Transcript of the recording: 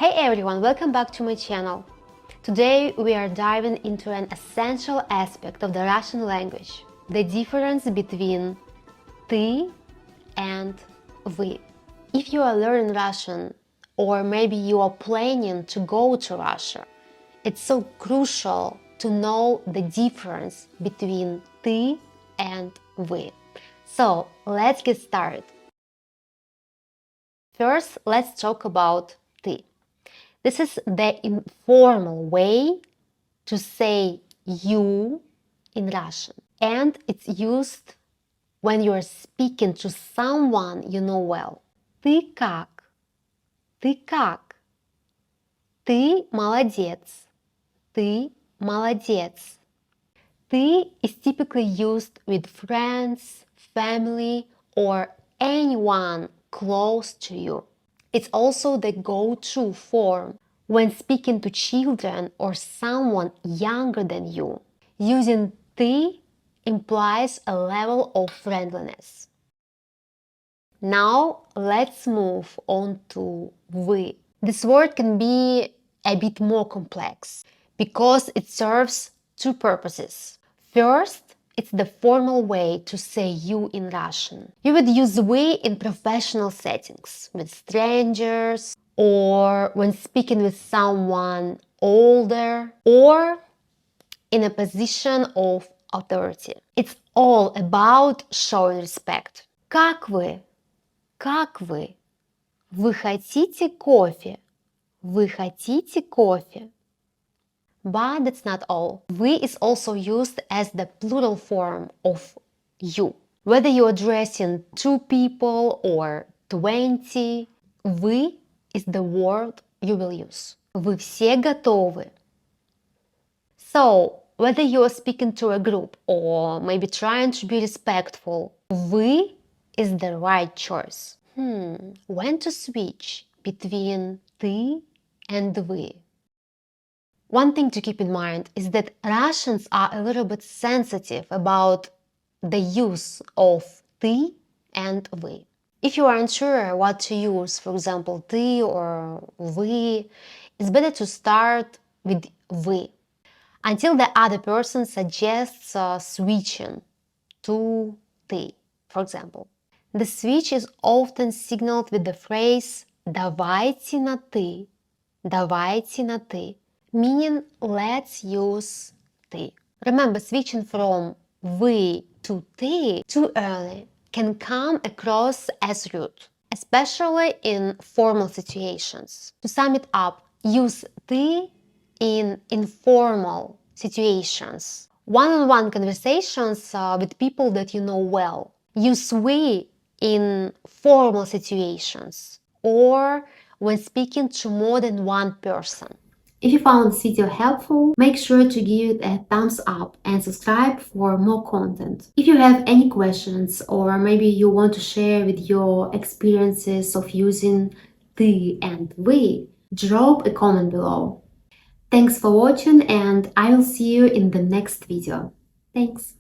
Hey everyone, welcome back to my channel. Today we are diving into an essential aspect of the Russian language, the difference between ты and вы. If you are learning Russian, or maybe you are planning to go to Russia, it's so crucial to know the difference between ты and вы. So let's get started. First, let's talk about ты. This is the informal way to say you in Russian, and it's used when you are speaking to someone you know well. Ты как? Ты как? Ты молодец. Ты молодец. Ты is typically used with friends, family, or anyone close to you. It's also the go-to form when speaking to children or someone younger than you. Using ты implies a level of friendliness. Now let's move on to вы. This word can be a bit more complex because it serves two purposes. First, it's the formal way to say you in Russian. You would use вы in professional settings, with strangers, or when speaking with someone older, or in a position of authority. It's all about showing respect. Как вы? Как вы? Вы хотите кофе? Вы хотите кофе? But that's not all. Вы is also used as the plural form of you. Whether you're addressing two people or 20, вы is the word you will use. Вы все готовы? So, whether you're speaking to a group or maybe trying to be respectful, вы is the right choice. When to switch between ты and вы? One thing to keep in mind is that Russians are a little bit sensitive about the use of ты and вы. If you are unsure what to use, for example, ты or вы, it's better to start with вы until the other person suggests switching to ты, for example. The switch is often signaled with the phrase «давайте на ты», «давайте на ты», meaning let's use ты. Remember, switching from вы to ты too early can come across as rude, especially in formal situations. To sum it up, use ты in informal situations, one-on-one conversations with people that you know well. Use вы in formal situations or when speaking to more than one person. If you found this video helpful, make sure to give it a thumbs up and subscribe for more content. If you have any questions or maybe you want to share with your experiences of using ты and вы, drop a comment below. Thanks for watching and I will see you in the next video. Thanks!